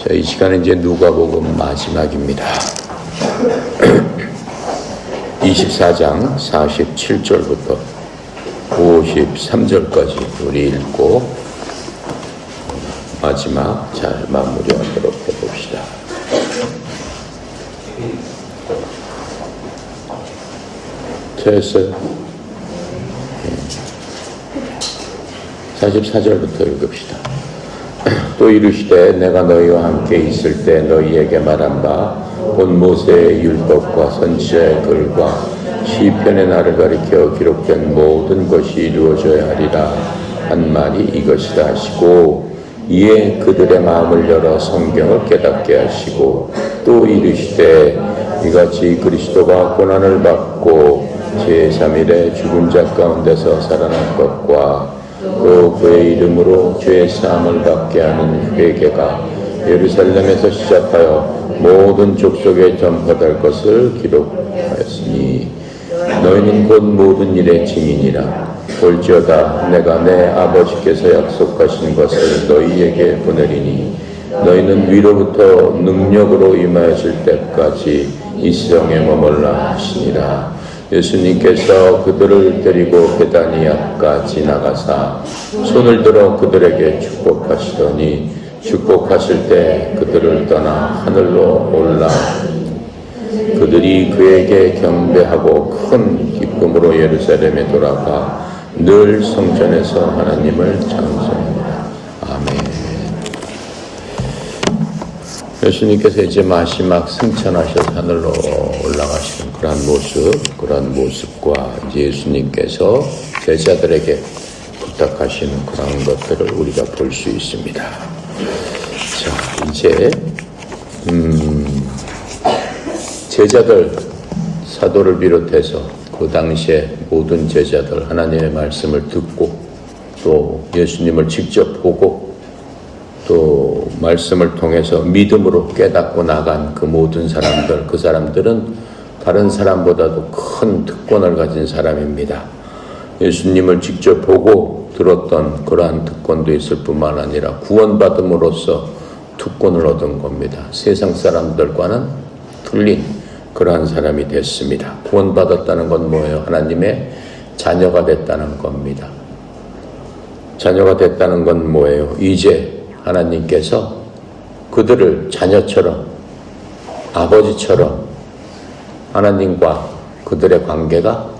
자, 이 시간은 이제 누가복음 마지막입니다. 24장 47절부터 53절까지 우리 읽고 마지막 잘 마무리하도록 해봅시다. 됐어요? 44절부터 읽읍시다. 또 이르시되 내가 너희와 함께 있을 때 너희에게 말한 바 곧 모세의 율법과 선지자의 글과 시편의 나를 가리켜 기록된 모든 것이 이루어져야 하리라 한 말이 이것이다 하시고, 이에 그들의 마음을 열어 성경을 깨닫게 하시고, 또 이르시되 이같이 그리스도가 고난을 받고 제3일에 죽은 자 가운데서 살아날 것과 또 그의 이름으로 죄 사함을 받게 하는 회개가 예루살렘에서 시작하여 모든 족속에 전파될 것을 기록하였으니 너희는 곧 모든 일의 증인이라. 볼지어다 내가 내 아버지께서 약속하신 것을 너희에게 보내리니 너희는 위로부터 능력으로 임하실 때까지 이 성에 머물라 하시니라. 예수님께서 그들을 데리고 베다니아가 지나가사 손을 들어 그들에게 축복하시더니 축복하실 때 그들을 떠나 하늘로 올라 그들이 그에게 경배하고 큰 기쁨으로 예루살렘에 돌아가 늘 성전에서 하나님을 찬송합니다. 아멘. 예수님께서 이제 마지막 승천하셔서 하늘로 올라가시는 그런 모습과 예수님께서 제자들에게 부탁하시는 그런 것들을 우리가 볼 수 있습니다. 자, 이제 제자들, 사도를 비롯해서 그 당시에 모든 제자들 하나님의 말씀을 듣고 또 예수님을 직접 보고 또 말씀을 통해서 믿음으로 깨닫고 나간 그 모든 사람들, 그 사람들은 다른 사람보다도 큰 특권을 가진 사람입니다. 예수님을 직접 보고 들었던 그러한 특권도 있을 뿐만 아니라 구원받음으로써 특권을 얻은 겁니다. 세상 사람들과는 틀린 그러한 사람이 됐습니다. 구원받았다는 건 뭐예요? 하나님의 자녀가 됐다는 겁니다. 자녀가 됐다는 건 뭐예요? 이제 하나님께서 그들을 자녀처럼, 아버지처럼 하나님과 그들의 관계가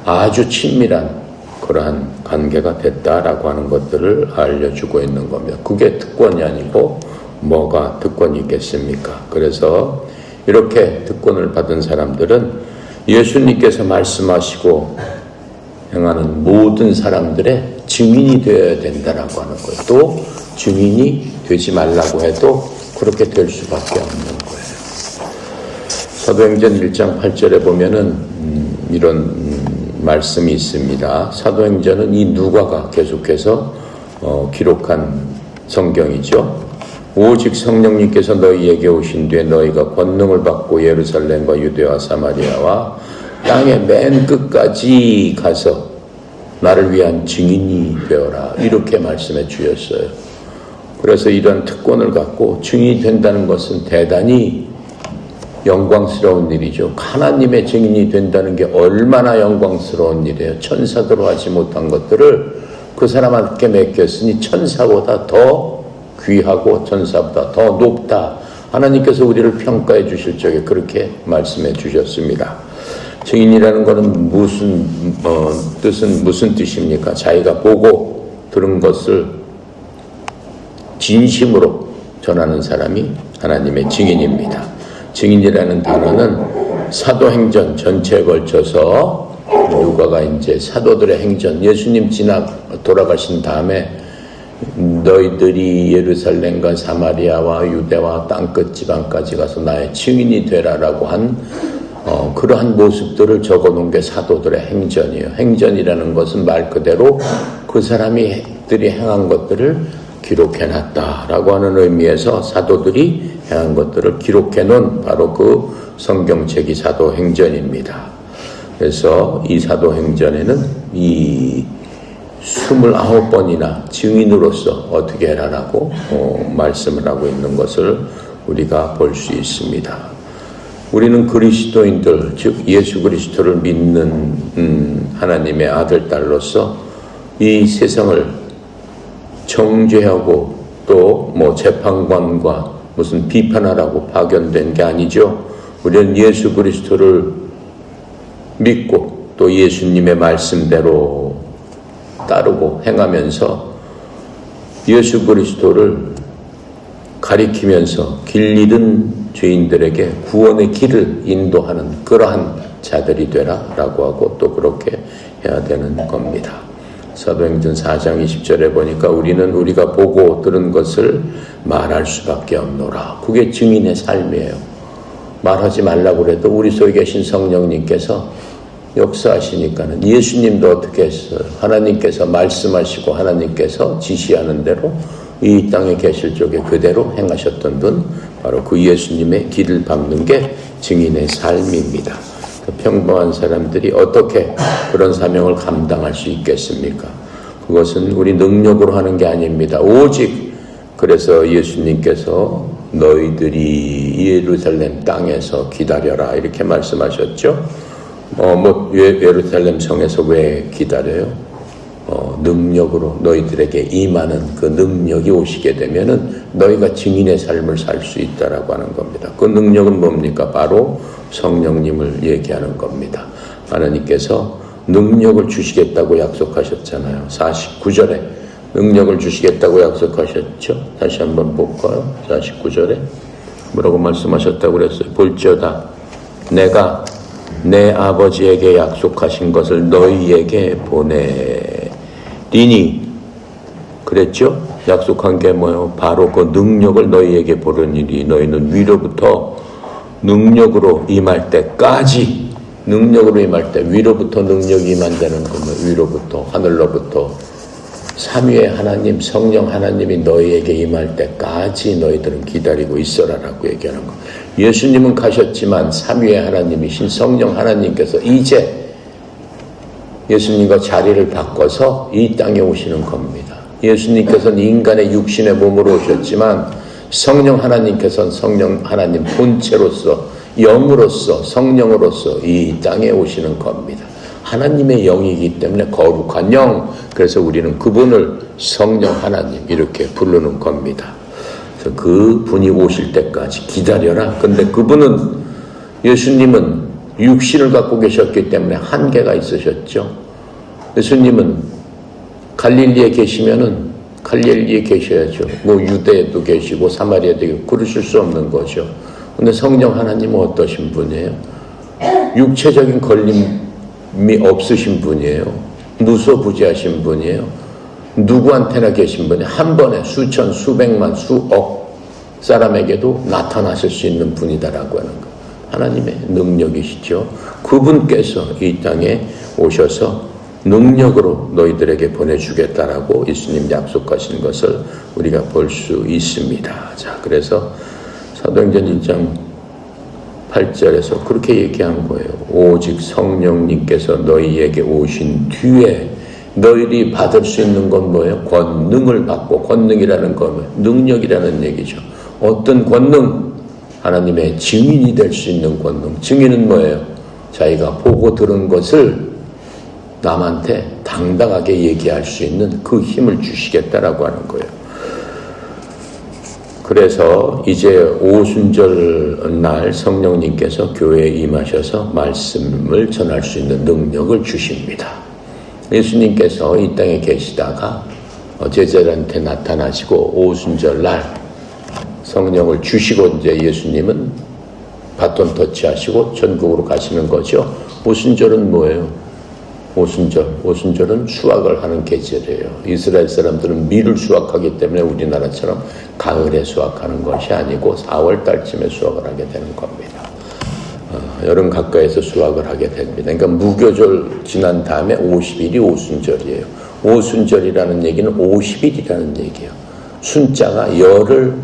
아주 친밀한 그러한 관계가 됐다라고 하는 것들을 알려주고 있는 겁니다. 그게 특권이 아니고 뭐가 특권이 있겠습니까? 그래서 이렇게 특권을 받은 사람들은 예수님께서 말씀하시고 행하는 모든 사람들의 증인이 되어야 된다라고 하는 거예요. 또 증인이 되지 말라고 해도 그렇게 될 수밖에 없는 거예요. 사도행전 1장 8절에 보면은 이런 말씀이 있습니다. 사도행전은 이 누가가 계속해서 기록한 성경이죠. 오직 성령님께서 너희에게 오신 뒤에 너희가 권능을 받고 예루살렘과 유대와 사마리아와 땅의 맨 끝까지 가서 나를 위한 증인이 되어라. 이렇게 말씀해 주셨어요. 그래서 이런 특권을 갖고 증인이 된다는 것은 대단히 영광스러운 일이죠. 하나님의 증인이 된다는 게 얼마나 영광스러운 일이에요. 천사들로 하지 못한 것들을 그 사람한테 맡겼으니 천사보다 더 귀하고 천사보다 더 높다. 하나님께서 우리를 평가해 주실 적에 그렇게 말씀해 주셨습니다. 증인이라는 것은 무슨 뜻입니까? 자기가 보고 들은 것을 진심으로 전하는 사람이 하나님의 증인입니다. 증인이라는 단어는 사도행전 전체에 걸쳐서 누가가 이제 사도들의 행전, 예수님 돌아가신 다음에 너희들이 예루살렘과 사마리아와 유대와 땅끝 지방까지 가서 나의 증인이 되라라고 한 그러한 모습들을 적어놓은 게 사도들의 행전이에요. 행전이라는 것은 말 그대로 그 사람들이 행한 것들을 기록해놨다라고 하는 의미에서 사도들이 행한 것들을 기록해놓은 바로 그 성경책이 사도행전입니다. 그래서 이 사도행전에는 이 29번이나 증인으로서 어떻게 해라라고 말씀을 하고 있는 것을 우리가 볼 수 있습니다. 우리는 그리스도인들, 즉 예수 그리스도를 믿는 하나님의 아들, 딸로서 이 세상을 정죄하고 또 재판관과 무슨 비판하라고 파견된 게 아니죠. 우리는 예수 그리스도를 믿고 또 예수님의 말씀대로 따르고 행하면서 예수 그리스도를 가리키면서 길 잃은 죄인들에게 구원의 길을 인도하는 그러한 자들이 되라라고 하고 또 그렇게 해야 되는 겁니다. 사도행전 4장 20절에 보니까 우리는 우리가 보고 들은 것을 말할 수밖에 없노라. 그게 증인의 삶이에요. 말하지 말라고 그래도 우리 속에 계신 성령님께서 역사하시니까는 예수님도 어떻게 했어요? 하나님께서 말씀하시고 하나님께서 지시하는 대로 이 땅에 계실 적에 그대로 행하셨던 분, 바로 그 예수님의 길을 밟는 게 증인의 삶입니다. 평범한 사람들이 어떻게 그런 사명을 감당할 수 있겠습니까? 그것은 우리 능력으로 하는 게 아닙니다. 오직 그래서 예수님께서 너희들이 예루살렘 땅에서 기다려라 이렇게 말씀하셨죠. 예루살렘 성에서 왜 기다려요? 능력으로 너희들에게 임하는 그 능력이 오시게 되면은 너희가 증인의 삶을 살 수 있다라고 하는 겁니다. 그 능력은 뭡니까? 바로 성령님을 얘기하는 겁니다. 하나님께서 능력을 주시겠다고 약속하셨잖아요. 49절에 능력을 주시겠다고 약속하셨죠. 다시 한번 볼까요? 49절에 뭐라고 말씀하셨다고 그랬어요? 볼지어다 내가 내 아버지에게 약속하신 것을 너희에게 보내리니 그랬죠? 약속한 게 뭐예요? 바로 그 능력을 너희에게 보내리니 너희는 위로부터 능력으로 임할 때까지 능력으로 임할 때 위로부터 능력이 임한다는 거면 위로부터 하늘로부터 삼위의 하나님 성령 하나님이 너희에게 임할 때까지 너희들은 기다리고 있어라라고 얘기하는 거. 예수님은 가셨지만 삼위의 하나님이신 성령 하나님께서 이제 예수님과 자리를 바꿔서 이 땅에 오시는 겁니다. 예수님께서는 인간의 육신의 몸으로 오셨지만 성령 하나님께서는 성령 하나님 본체로서 영으로서 성령으로서 이 땅에 오시는 겁니다. 하나님의 영이기 때문에 거룩한 영, 그래서 우리는 그분을 성령 하나님 이렇게 부르는 겁니다. 그래서 그 분이 오실 때까지 기다려라. 근데 그분은 예수님은 육신을 갖고 계셨기 때문에 한계가 있으셨죠. 예수님은 갈릴리에 계시면은 갈릴리에 계셔야죠. 유대에도 계시고 사마리아도 계시고 그러실 수 없는 거죠. 근데 성령 하나님은 어떠신 분이에요? 육체적인 걸림이 없으신 분이에요. 무소부지하신 분이에요. 누구한테나 계신 분이 한 번에 수천, 수백만, 수억 사람에게도 나타나실 수 있는 분이다라고 하는 거. 하나님의 능력이시죠. 그분께서 이 땅에 오셔서 능력으로 너희들에게 보내주겠다라고 예수님 약속하신 것을 우리가 볼 수 있습니다. 자, 그래서 사도행전 1장 8절에서 그렇게 얘기한 거예요. 오직 성령님께서 너희에게 오신 뒤에 너희들이 받을 수 있는 건 뭐예요? 권능을 받고, 권능이라는 건 능력이라는 얘기죠. 어떤 권능? 하나님의 증인이 될 수 있는 권능. 증인은 뭐예요? 자기가 보고 들은 것을 남한테 당당하게 얘기할 수 있는 그 힘을 주시겠다라고 하는 거예요. 그래서 이제 오순절 날 성령님께서 교회에 임하셔서 말씀을 전할 수 있는 능력을 주십니다. 예수님께서 이 땅에 계시다가 제자들한테 나타나시고 오순절 날 성령을 주시고 이제 예수님은 바톤 터치하시고 천국으로 가시는 거죠. 오순절은 뭐예요? 오순절은 수확을 하는 계절이에요. 이스라엘 사람들은 밀을 수확하기 때문에 우리나라처럼 가을에 수확하는 것이 아니고 4월 달쯤에 수확을 하게 되는 겁니다. 여름 가까이에서 수확을 하게 됩니다. 그러니까 무교절 지난 다음에 50일이 오순절이에요. 오순절이라는 얘기는 50일이라는 얘기예요. 순자가 열을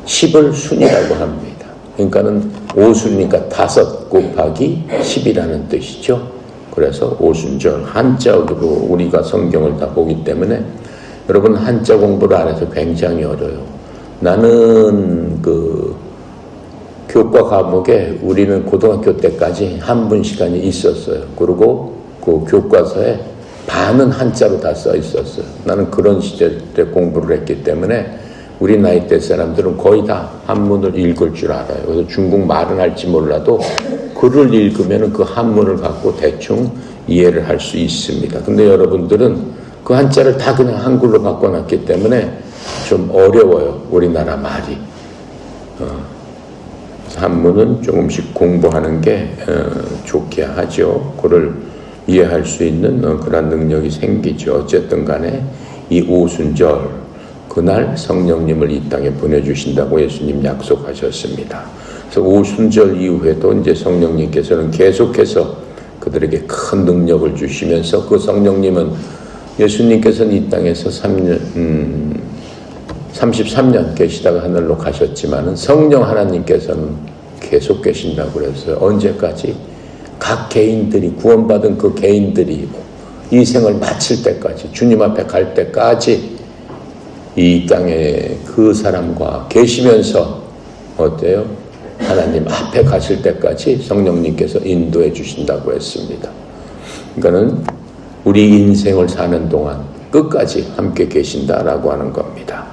10을 순이라고 합니다. 그러니까는 오순이니까 5 곱하기 10이라는 뜻이죠. 그래서 오순절 한자어로 우리가 성경을 다 보기 때문에 여러분 한자 공부를 안 해서 굉장히 어려워요. 나는 그 교과 과목에 우리는 고등학교 때까지 한분 시간이 있었어요. 그리고 그 교과서에 반은 한자로 다 써 있었어요. 나는 그런 시절 때 공부를 했기 때문에 우리 나이 대 사람들은 거의 다 한문을 읽을 줄 알아요. 그래서 중국 말은 할지 몰라도 글을 읽으면 그 한문을 갖고 대충 이해를 할 수 있습니다. 근데 여러분들은 그 한자를 다 그냥 한글로 바꿔놨기 때문에 좀 어려워요. 우리나라 말이. 한문은 조금씩 공부하는 게 좋게 하죠. 그걸 이해할 수 있는 그런 능력이 생기죠. 어쨌든 간에 이 오순절 그날 성령님을 이 땅에 보내주신다고 예수님 약속하셨습니다. 그래서 오순절 이후에도 이제 성령님께서는 계속해서 그들에게 큰 능력을 주시면서 그 성령님은 예수님께서는 이 땅에서 33년 계시다가 하늘로 가셨지만은 성령 하나님께서는 계속 계신다고 그랬어요. 언제까지? 각 개인들이 구원받은 그 개인들이 이 생을 마칠 때까지 주님 앞에 갈 때까지 이 땅에 그 사람과 계시면서 어때요? 하나님 앞에 가실 때까지 성령님께서 인도해 주신다고 했습니다. 그러니까는 우리 인생을 사는 동안 끝까지 함께 계신다라고 하는 겁니다.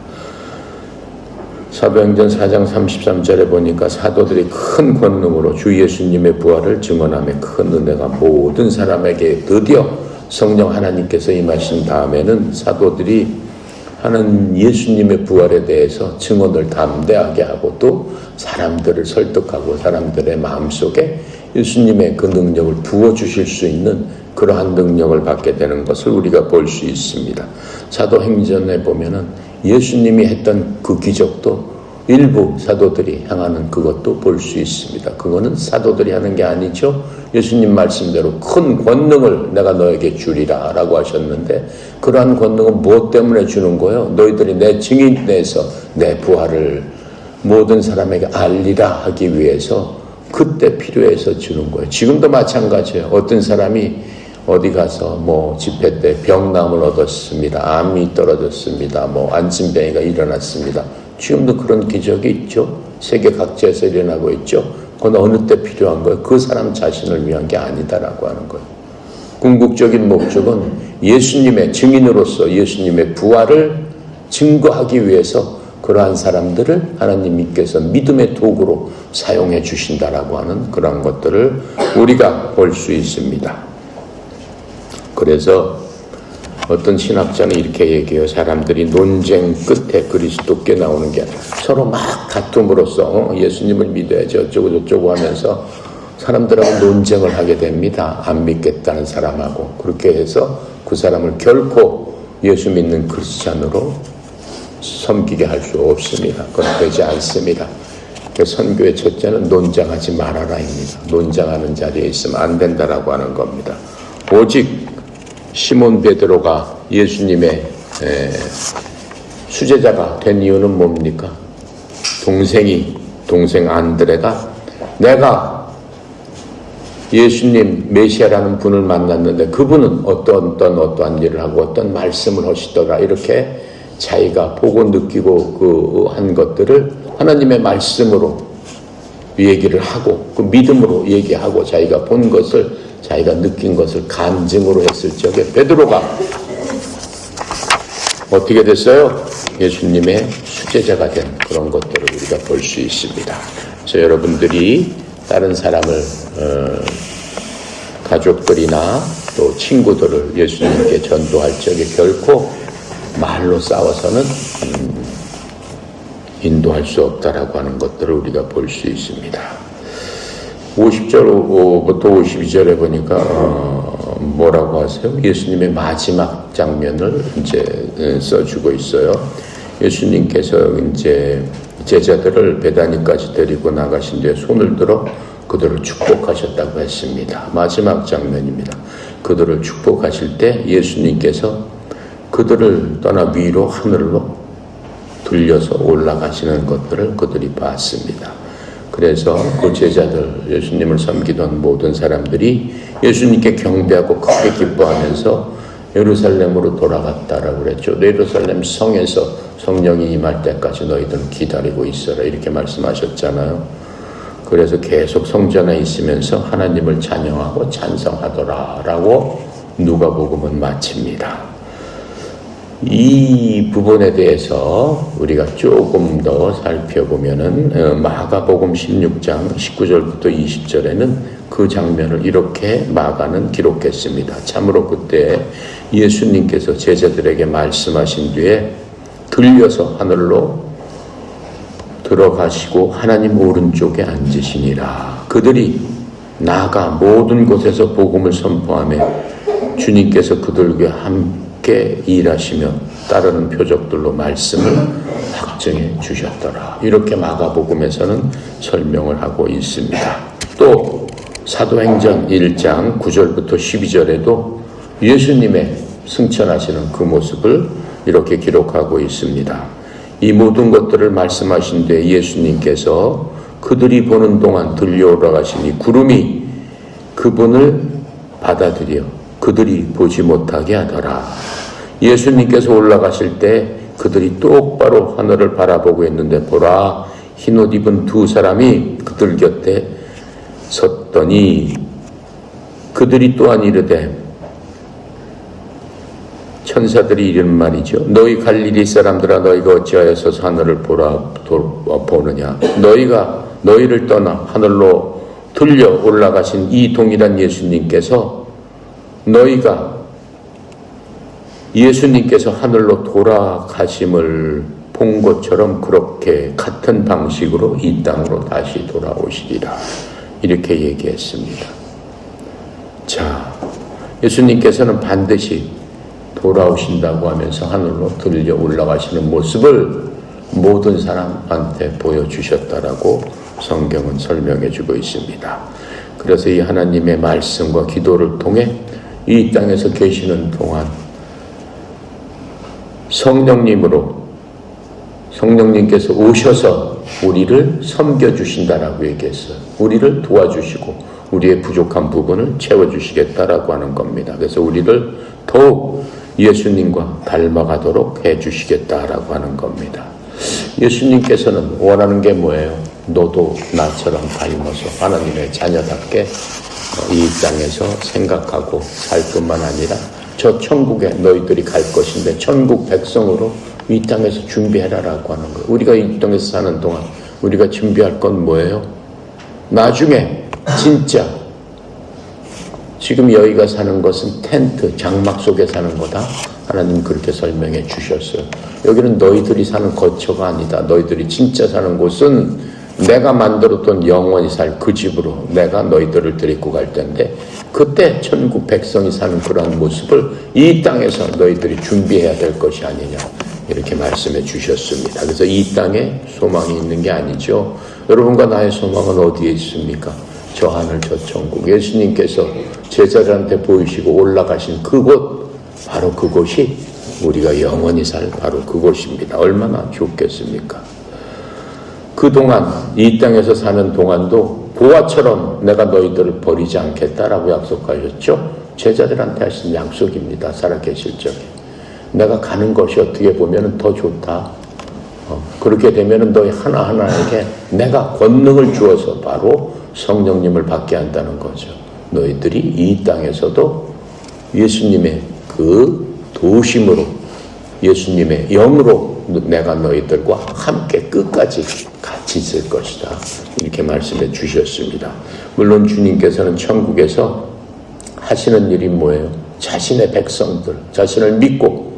사도행전 4장 33절에 보니까 사도들이 큰 권능으로 주 예수님의 부활을 증언하며 큰 은혜가 모든 사람에게 드디어 성령 하나님께서 임하신 다음에는 사도들이 하는 예수님의 부활에 대해서 증언을 담대하게 하고 또 사람들을 설득하고 사람들의 마음속에 예수님의 그 능력을 부어주실 수 있는 그러한 능력을 받게 되는 것을 우리가 볼 수 있습니다. 사도행전에 보면은 예수님이 했던 그 기적도 일부 사도들이 향하는 그것도 볼 수 있습니다. 그거는 사도들이 하는 게 아니죠. 예수님 말씀대로 큰 권능을 내가 너에게 주리라 라고 하셨는데 그러한 권능은 무엇 때문에 주는 거예요? 너희들이 내 증인 내에서 내 부활을 모든 사람에게 알리라 하기 위해서 그때 필요해서 주는 거예요. 지금도 마찬가지예요. 어떤 사람이 어디 가서 뭐 집회 때 병남을 얻었습니다. 암이 떨어졌습니다. 뭐 안진병이가 일어났습니다. 지금도 그런 기적이 있죠. 세계 각지에서 일어나고 있죠. 그건 어느 때 필요한 거예요? 그 사람 자신을 위한 게 아니다라고 하는 거예요. 궁극적인 목적은 예수님의 증인으로서 예수님의 부활을 증거하기 위해서 그러한 사람들을 하나님께서 믿음의 도구로 사용해 주신다라고 하는 그런 것들을 우리가 볼 수 있습니다. 그래서 어떤 신학자는 이렇게 얘기해요. 사람들이 논쟁 끝에 그리스도께 나오는 게 아니라 서로 막 다툼으로써 예수님을 믿어야지 어쩌고 저쩌고 하면서 사람들하고 논쟁을 하게 됩니다. 안 믿겠다는 사람하고. 그렇게 해서 그 사람을 결코 예수 믿는 크리스찬으로 섬기게 할 수 없습니다. 그건 되지 않습니다. 선교의 첫째는 논쟁하지 말아라입니다. 논쟁하는 자리에 있으면 안 된다라고 하는 겁니다. 오직 시몬 베드로가 예수님의 수제자가 된 이유는 뭡니까? 동생 안드레가 내가 예수님 메시아라는 분을 만났는데 그분은 어떠한 일을 하고 어떤 말씀을 하시더라 이렇게 자기가 보고 느끼고 한 것들을 하나님의 말씀으로 얘기를 하고 그 믿음으로 얘기하고 자기가 본 것을 자기가 느낀 것을 간증으로 했을 적에 베드로가 어떻게 됐어요? 예수님의 수제자가 된 그런 것들을 우리가 볼 수 있습니다. 그래서 여러분들이 다른 사람을 가족들이나 또 친구들을 예수님께 전도할 적에 결코 말로 싸워서는 인도할 수 없다라고 하는 것들을 우리가 볼 수 있습니다. 50절부터 52절에 보니까 뭐라고 하세요? 예수님의 마지막 장면을 이제 써주고 있어요. 예수님께서 이제 제자들을 베다니까지 데리고 나가신 뒤에 손을 들어 그들을 축복하셨다고 했습니다. 마지막 장면입니다. 그들을 축복하실 때 예수님께서 그들을 떠나 위로 하늘로 들려서 올라가시는 것들을 그들이 봤습니다. 그래서 그 제자들, 예수님을 섬기던 모든 사람들이 예수님께 경배하고 크게 기뻐하면서 예루살렘으로 돌아갔다라고 그랬죠. 예루살렘 성에서 성령이 임할 때까지 너희들은 기다리고 있어라 이렇게 말씀하셨잖아요. 그래서 계속 성전에 있으면서 하나님을 찬양하고 찬성하더라라고 누가복음은 마칩니다. 이 부분에 대해서 우리가 조금 더 살펴보면은 마가복음 16장 19절부터 20절에는 그 장면을 이렇게 마가는 기록했습니다. 참으로 그때 예수님께서 제자들에게 말씀하신 뒤에 들려서 하늘로 들어가시고 하나님 오른쪽에 앉으시니라. 그들이 나가 모든 곳에서 복음을 선포하며 주님께서 그들과 함께 일하시며 따르는 표적들로 말씀을 확증해 주셨더라. 이렇게 마가복음에서는 설명을 하고 있습니다. 또 사도행전 1장 9절부터 12절에도 예수님의 승천하시는 그 모습을 이렇게 기록하고 있습니다. 이 모든 것들을 말씀하신 뒤에 예수님께서 그들이 보는 동안 들려 올라가시니 구름이 그분을 받아들여 그들이 보지 못하게 하더라. 예수님께서 올라가실 때 그들이 똑바로 하늘을 바라보고 있는데 보라, 흰옷 입은 두 사람이 그들 곁에 섰더니 그들이 또한 이르되, 천사들이 이르는 말이죠. 너희 갈릴리 사람들아, 너희가 어찌하여서 하늘을 보느냐. 너희를 떠나 하늘로 들려 올라가신 이 동일한 예수님께서 예수님께서 하늘로 돌아가심을 본 것처럼 그렇게 같은 방식으로 이 땅으로 다시 돌아오시리라. 이렇게 얘기했습니다. 자, 예수님께서는 반드시 돌아오신다고 하면서 하늘로 들려 올라가시는 모습을 모든 사람한테 보여주셨다라고 성경은 설명해주고 있습니다. 그래서 이 하나님의 말씀과 기도를 통해 이 땅에서 계시는 동안 성령님께서 오셔서 우리를 섬겨주신다라고 얘기했어요. 우리를 도와주시고 우리의 부족한 부분을 채워주시겠다라고 하는 겁니다. 그래서 우리를 더욱 예수님과 닮아가도록 해주시겠다라고 하는 겁니다. 예수님께서는 원하는 게 뭐예요? 너도 나처럼 닮아서 하나님의 자녀답게 이 땅에서 생각하고 살 뿐만 아니라 저 천국에 너희들이 갈 것인데 천국 백성으로 이 땅에서 준비해라라고 하는 거예요. 우리가 이 땅에서 사는 동안 우리가 준비할 건 뭐예요? 나중에 진짜 지금 여기가 사는 것은 텐트, 장막 속에 사는 거다. 하나님 그렇게 설명해 주셨어요. 여기는 너희들이 사는 거처가 아니다. 너희들이 진짜 사는 곳은 내가 만들었던 영원히 살 그 집으로 내가 너희들을 데리고 갈 텐데 그때 천국 백성이 사는 그런 모습을 이 땅에서 너희들이 준비해야 될 것이 아니냐. 이렇게 말씀해 주셨습니다. 그래서 이 땅에 소망이 있는 게 아니죠. 여러분과 나의 소망은 어디에 있습니까? 저 하늘 저 천국. 예수님께서 제자들한테 보이시고 올라가신 그곳, 바로 그곳이 우리가 영원히 살 바로 그곳입니다. 얼마나 좋겠습니까? 그동안 이 땅에서 사는 동안도 보아처럼 내가 너희들을 버리지 않겠다라고 약속하셨죠. 제자들한테 하신 약속입니다. 살아계실 적에. 내가 가는 것이 어떻게 보면 더 좋다. 그렇게 되면 너희 하나하나에게 내가 권능을 주어서 바로 성령님을 받게 한다는 거죠. 너희들이 이 땅에서도 예수님의 그 도심으로 예수님의 영으로 내가 너희들과 함께 끝까지 같이 있을 것이다. 이렇게 말씀해 주셨습니다. 물론 주님께서는 천국에서 하시는 일이 뭐예요? 자신의 백성들, 자신을 믿고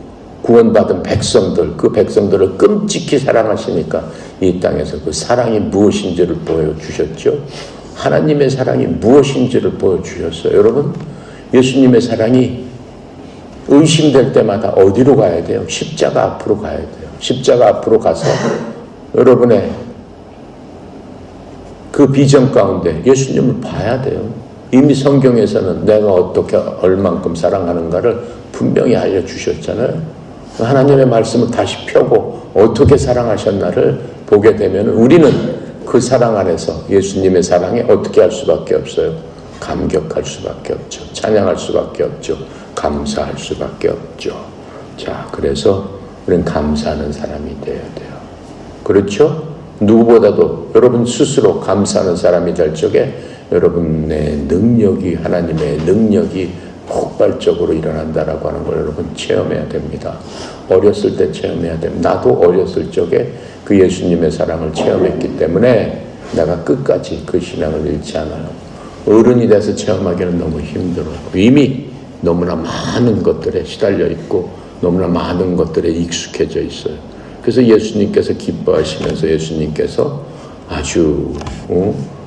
구원받은 백성들, 그 백성들을 끔찍히 사랑하시니까 이 땅에서 그 사랑이 무엇인지를 보여주셨죠. 하나님의 사랑이 무엇인지를 보여주셨어요. 여러분, 예수님의 사랑이 의심될 때마다 어디로 가야 돼요? 십자가 앞으로 가야 돼요. 십자가 앞으로 가서 여러분의 그 비전 가운데 예수님을 봐야 돼요. 이미 성경에서는 내가 어떻게 얼만큼 사랑하는가를 분명히 알려주셨잖아요. 하나님의 말씀을 다시 펴고 어떻게 사랑하셨나를 보게 되면 우리는 그 사랑 안에서 예수님의 사랑에 어떻게 할 수밖에 없어요? 감격할 수밖에 없죠. 찬양할 수밖에 없죠. 감사할 수밖에 없죠. 자, 그래서 우리는 감사하는 사람이 되어야 돼요. 그렇죠? 누구보다도 여러분 스스로 감사하는 사람이 될 적에 여러분의 능력이, 하나님의 능력이 폭발적으로 일어난다라고 하는 걸 여러분 체험해야 됩니다. 어렸을 때 체험해야 됩니다. 나도 어렸을 적에 그 예수님의 사랑을 체험했기 때문에 내가 끝까지 그 신앙을 잃지 않아요. 어른이 돼서 체험하기는 너무 힘들어요. 이미 너무나 많은 것들에 시달려 있고 너무나 많은 것들에 익숙해져 있어요. 그래서 예수님께서 기뻐하시면서 예수님께서 아주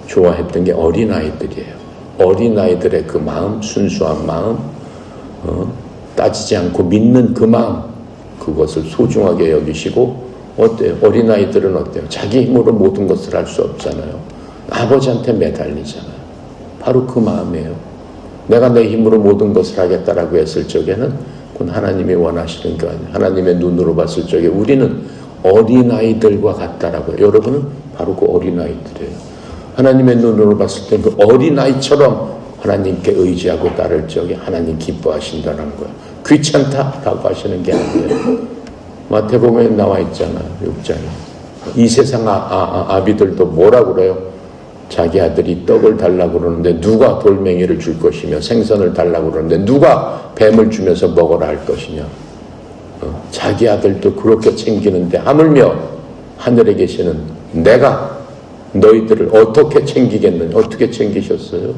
좋아했던 게 어린아이들이에요. 어린아이들의 그 마음, 순수한 마음, 따지지 않고 믿는 그 마음, 그것을 소중하게 여기시고, 어때요? 어린아이들은 어때요? 자기 힘으로 모든 것을 할 수 없잖아요. 아버지한테 매달리잖아요. 바로 그 마음이에요. 내가 내 힘으로 모든 것을 하겠다라고 했을 적에는 그건 하나님이 원하시는 게 아니에요. 하나님의 눈으로 봤을 적에 우리는 어린아이들과 같다라고요. 여러분은 바로 그 어린아이들이에요. 하나님의 눈으로 봤을 때 그 어린아이처럼 하나님께 의지하고 따를 적에 하나님 기뻐하신다는 거예요. 귀찮다라고 하시는 게 아니에요. 마태복음에 나와 있잖아요. 6장에. 이 세상 아비들도 뭐라 그래요? 자기 아들이 떡을 달라고 그러는데 누가 돌멩이를 줄 것이며 생선을 달라고 그러는데 누가 뱀을 주면서 먹으라 할 것이냐. 자기 아들도 그렇게 챙기는데 하물며 하늘에 계시는 내가 너희들을 어떻게 챙기겠느냐. 어떻게 챙기셨어요?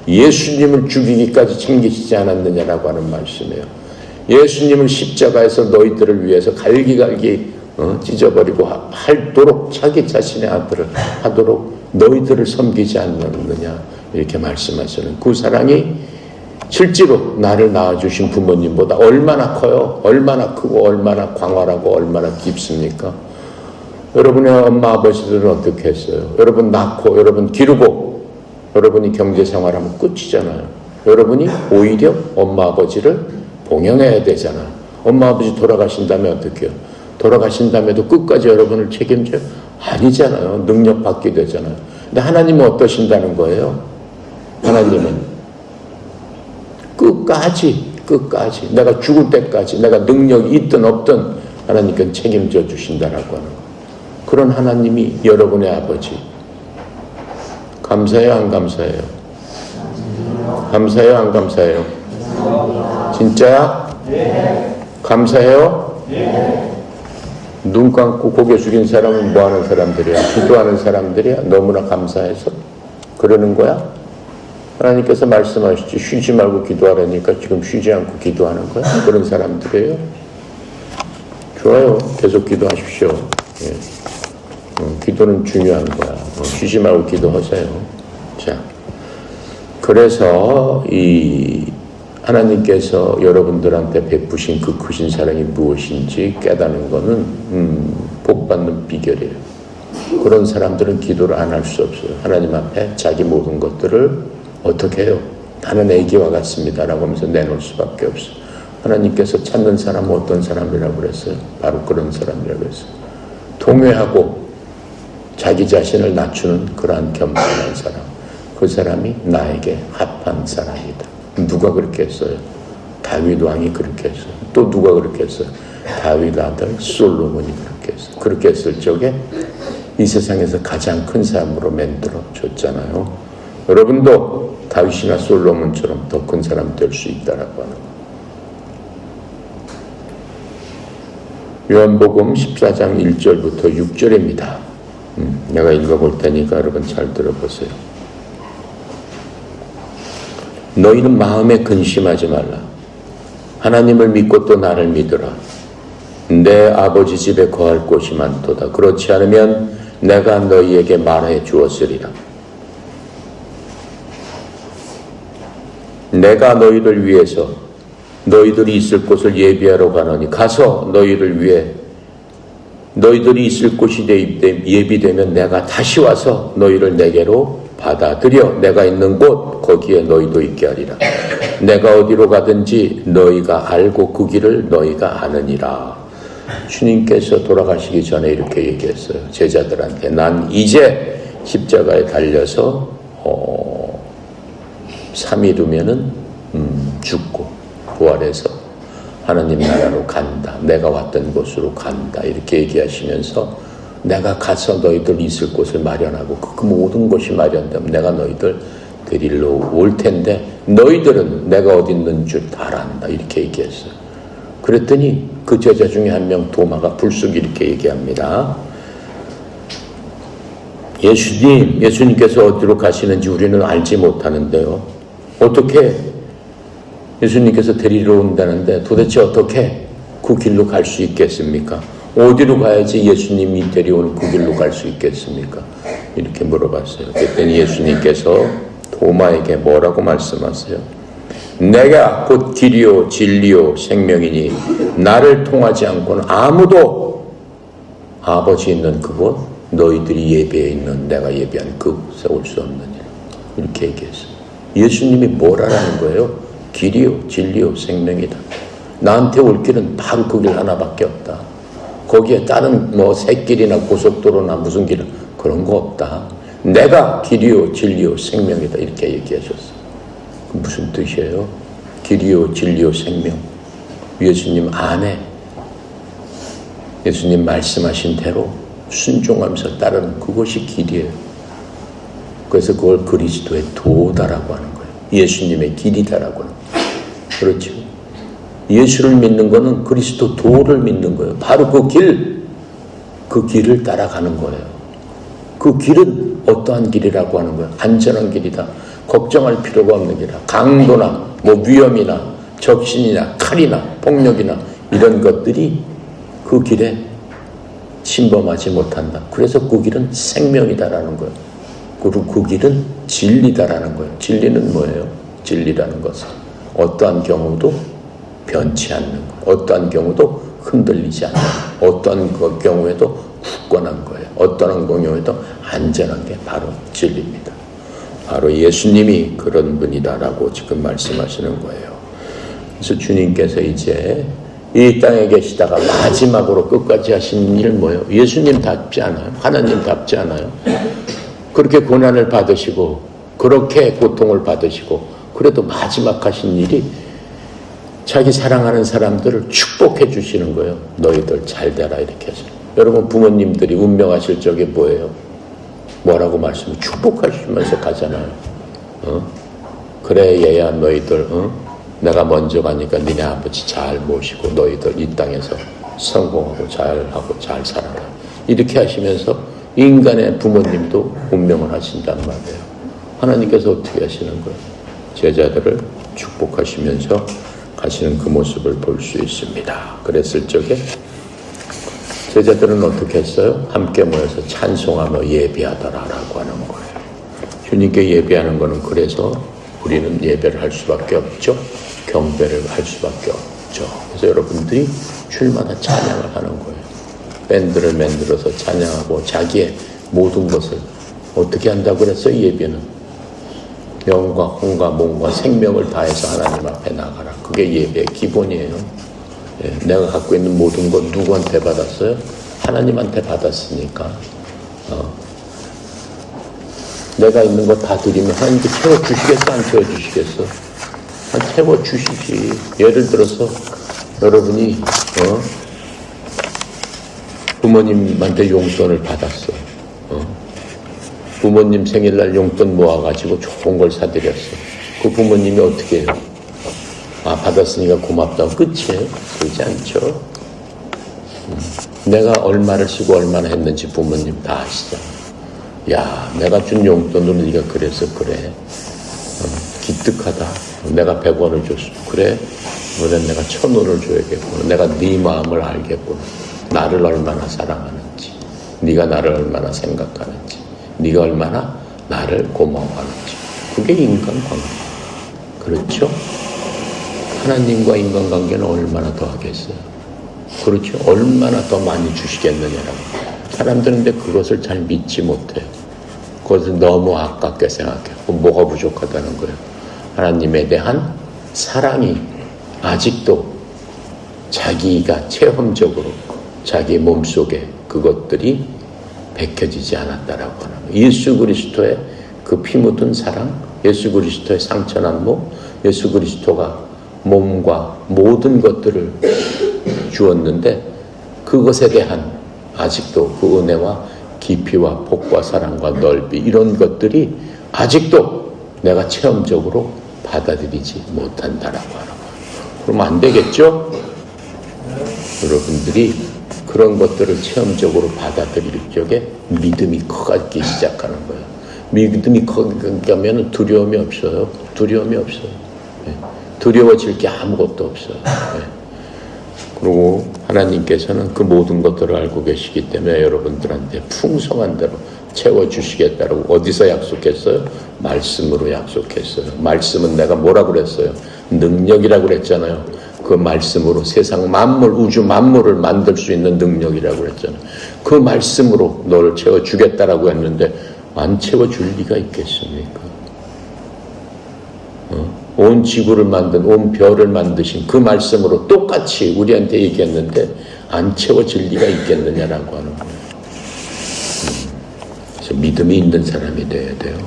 예수님을 죽이기까지 챙기시지 않았느냐라고 하는 말씀이에요. 예수님을 십자가에서 너희들을 위해서 갈기갈기 찢어버리고 하도록 자기 자신의 아들을 하도록 너희들을 섬기지 않느냐 이렇게 말씀하시는 그 사랑이 실제로 나를 낳아주신 부모님보다 얼마나 커요? 얼마나 크고 얼마나 광활하고 얼마나 깊습니까? 여러분의 엄마 아버지들은 어떻게 했어요? 여러분 낳고 여러분 기르고 여러분이 경제생활하면 끝이잖아요. 여러분이 오히려 엄마 아버지를 봉양해야 되잖아요. 엄마 아버지 돌아가신 다음에 어떻게 해요? 돌아가신 다음에도 끝까지 여러분을 책임져요? 아니잖아요. 능력 받게 되잖아요. 근데 하나님은 어떠신다는 거예요? 하나님은 끝까지 내가 죽을 때까지 내가 능력이 있든 없든 하나님께 책임져 주신다라고 하는 거예요. 그런 하나님이 여러분의 아버지. 감사해요, 안 감사해요? 감사해요, 안 감사해요? 진짜야? 네. 감사해요? 네. 눈 감고 고개 숙인 사람은 뭐 하는 사람들이야? 기도하는 사람들이야? 너무나 감사해서? 그러는 거야? 하나님께서 말씀하시지 쉬지 말고 기도하라니까 지금 쉬지 않고 기도하는 거야? 그런 사람들이에요? 좋아요. 계속 기도하십시오. 예. 기도는 중요한 거야. 쉬지 말고 기도하세요. 자, 그래서 이 하나님께서 여러분들한테 베푸신 그 크신 사랑이 무엇인지 깨닫는 거는 복받는 비결이에요. 그런 사람들은 기도를 안 할 수 없어요. 하나님 앞에 자기 모든 것들을 어떻게 해요? 나는 애기와 같습니다라고 하면서 내놓을 수밖에 없어요. 하나님께서 찾는 사람은 어떤 사람이라고 그랬어요? 바로 그런 사람이라고 했어요. 통회하고 자기 자신을 낮추는 그러한 겸손한 사람. 그 사람이 나에게 합한 사람이다. 누가 그렇게 했어요? 다윗 왕이 그렇게 했어요. 또 누가 그렇게 했어요? 다윗 아들 솔로몬이 그렇게 했어요. 그렇게 했을 적에 이 세상에서 가장 큰 사람으로 만들어 줬잖아요. 여러분도 다윗이나 솔로몬처럼 더 큰 사람 될 수 있다라고 하는 거예요. 요한복음 14장 1절부터 6절입니다. 내가 읽어볼 테니까 여러분 잘 들어보세요. 너희는 마음에 근심하지 말라. 하나님을 믿고 또 나를 믿으라. 내 아버지 집에 거할 곳이 많도다. 그렇지 않으면 내가 너희에게 말해 주었으리라. 내가 너희를 위해서 너희들이 있을 곳을 예비하러 가노니 가서 너희를 위해 너희들이 있을 곳이 예비되면 내가 다시 와서 너희를 내게로 받아들여 내가 있는 곳 거기에 너희도 있게 하리라. 내가 어디로 가든지 너희가 알고 그 길을 너희가 아느니라. 주님께서 돌아가시기 전에 이렇게 얘기했어요. 제자들한테 난 이제 십자가에 달려서 3일 후면은 죽고 부활해서 하나님 나라로 간다. 내가 왔던 곳으로 간다. 이렇게 얘기하시면서 내가 가서 너희들 있을 곳을 마련하고 그 모든 곳이 마련되면 내가 너희들 데리러 올 텐데 너희들은 내가 어디 있는 줄 다 안다. 이렇게 얘기했어요. 그랬더니 그 제자 중에 한 명 도마가 불쑥 이렇게 얘기합니다. 예수님께서 어디로 가시는지 우리는 알지 못하는데요. 어떻게 예수님께서 데리러 온다는데 도대체 어떻게 그 길로 갈 수 있겠습니까? 어디로 가야지 예수님이 데려오는 그 길로 갈 수 있겠습니까? 이렇게 물어봤어요. 그랬더니 예수님께서 도마에게 뭐라고 말씀하세요? 내가 곧 길이요 진리요 생명이니 나를 통하지 않고는 아무도 아버지 있는 그곳 너희들이 예배에 있는 내가 예배한 그곳에 올 수 없느니라. 이렇게 얘기했어요. 예수님이 뭐라는 거예요? 길이요 진리요 생명이다. 나한테 올 길은 바로 그 길 하나밖에 없다. 거기에 다른 새길이나 고속도로나 무슨 길 그런 거 없다. 내가 길이요 진리요 생명이다. 이렇게 얘기하셨어요. 무슨 뜻이에요? 길이요 진리요 생명. 예수님 안에 예수님 말씀하신 대로 순종하면서 따르는 그것이 길이에요. 그래서 그걸 그리스도의 도다라고 하는 거예요. 예수님의 길이다라고 하는 거예요. 그렇죠? 예수를 믿는 거는 그리스도 도를 믿는 거예요. 바로 그 길을 따라가는 거예요. 그 길은 어떠한 길이라고 하는 거예요? 안전한 길이다. 걱정할 필요가 없는 길이다. 강도나 위험이나 적신이나 칼이나 폭력이나 이런 것들이 그 길에 침범하지 못한다. 그래서 그 길은 생명이다라는 거예요. 그리고 그 길은 진리다라는 거예요. 진리는 뭐예요? 진리라는 것은 어떠한 경우도 변치 않는 거예요. 어떠한 경우도 흔들리지 않는 거예요. 어떠한 경우에도 굳건한 거예요. 어떠한 경우에도 안전한 게 바로 진리입니다. 바로 예수님이 그런 분이다라고 지금 말씀하시는 거예요. 그래서 주님께서 이제 이 땅에 계시다가 마지막으로 끝까지 하신 일은 뭐예요? 예수님답지 않아요? 하나님답지 않아요? 그렇게 고난을 받으시고 그렇게 고통을 받으시고 그래도 마지막 하신 일이 자기 사랑하는 사람들을 축복해 주시는 거예요. 너희들 잘 되라 이렇게 해서. 여러분 부모님들이 운명하실 적에 뭐예요? 뭐라고 말씀해? 축복하시면서 가잖아요. 그래 얘야 너희들 내가 먼저 가니까 니네 아버지 잘 모시고 너희들 이 땅에서 성공하고 잘하고 잘 살아라. 이렇게 하시면서 인간의 부모님도 운명을 하신다는 말이에요. 하나님께서 어떻게 하시는 거예요? 제자들을 축복하시면서 가시는 그 모습을 볼 수 있습니다. 그랬을 적에 제자들은 어떻게 했어요? 함께 모여서 찬송하며 예배하더라라고 하는 거예요. 주님께 예배하는 거는 그래서 우리는 예배를 할 수밖에 없죠. 경배를 할 수밖에 없죠. 그래서 여러분들이 주일마다 찬양을 하는 거예요. 밴드를 만들어서 찬양하고 자기의 모든 것을 어떻게 한다고 그랬어요? 예배는 영과 혼과 몸과 생명을 다해서 하나님 앞에 나가라. 그게 예배의 기본이에요. 내가 갖고 있는 모든 것 누구한테 받았어요? 하나님한테 받았으니까 내가 있는 거 다 드리면 하나님께 채워주시겠어? 안 채워주시겠어? 채워주시지. 예를 들어서 여러분이 부모님한테 용돈을 받았어. 부모님 생일날 용돈 모아가지고 좋은 걸 사드렸어. 그 부모님이 어떻게 해요? 받았으니까 고맙다고 끝이에요? 그러지 않죠. 내가 얼마를 쓰고 얼마나 했는지 부모님 다 아시잖아. 야, 내가 준 용돈으로 네가 그래서 그래. 기특하다. 내가 100원을 줬어. 그래? 이번엔 내가 1000원을 줘야겠구나. 내가 네 마음을 알겠구나. 나를 얼마나 사랑하는지, 네가 나를 얼마나 생각하는지, 네가 얼마나 나를 고마워하는지. 그게 인간관계. 그렇죠? 하나님과 인간관계는 얼마나 더 하겠어요? 그렇죠? 얼마나 더 많이 주시겠느냐라고. 사람들은 근데 그것을 잘 믿지 못해요. 그것을 너무 아깝게 생각해요. 뭐가 부족하다는 거예요? 하나님에 대한 사랑이 아직도 자기가 체험적으로 자기 몸속에 그것들이 밝혀지지 않았다라고 하는 거예요. 예수 그리스도의 그 피 묻은 사랑, 예수 그리스도의 상처난 몸, 예수 그리스도가 몸과 모든 것들을 주었는데 그것에 대한 아직도 그 은혜와 깊이와 폭과 사랑과 넓이 이런 것들이 아직도 내가 체험적으로 받아들이지 못한다라고 하는 거예요. 그러면 안 되겠죠? 여러분들이 그런 것들을 체험적으로 받아들일 적에 믿음이 커가기 시작하는 거예요. 믿음이 커가면 두려움이 없어요. 두려움이 없어요. 두려워질 게 아무것도 없어요. 그리고 하나님께서는 그 모든 것들을 알고 계시기 때문에 여러분들한테 풍성한 대로 채워주시겠다고 어디서 약속했어요? 말씀으로 약속했어요. 말씀은 내가 뭐라고 그랬어요? 능력이라고 그랬잖아요. 그 말씀으로 세상 만물, 우주 만물을 만들 수 있는 능력이라고 그랬잖아요. 그 말씀으로 너를 채워주겠다라고 했는데 안 채워줄 리가 있겠습니까? 온 지구를 만든, 온 별을 만드신 그 말씀으로 똑같이 우리한테 얘기했는데 안 채워질 리가 있겠느냐라고 하는 거예요. 그래서 믿음이 있는 사람이 되어야 돼요.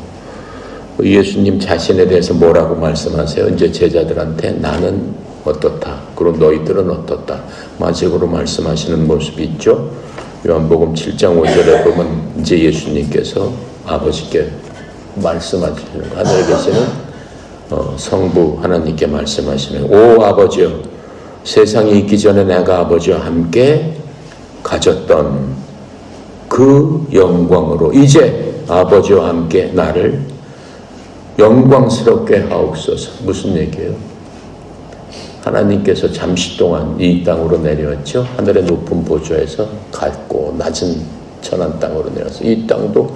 예수님 자신에 대해서 뭐라고 말씀하세요? 이제 제자들한테 나는 어떻다. 그리고 너희들은 어떻다. 마지막으로 말씀하시는 모습이 있죠. 요한복음 7장 5절에 보면 이제 예수님께서 아버지께 말씀하시는 거. 하늘에 계시는 성부 하나님께 말씀하시는 오 아버지여 세상이 있기 전에 내가 아버지와 함께 가졌던 그 영광으로 이제 아버지와 함께 나를 영광스럽게 하옵소서. 무슨 얘기예요? 하나님께서 잠시 동안 이 땅으로 내려왔죠. 하늘의 높은 보좌에서 갔고 낮은 천한 땅으로 내려와서 이 땅도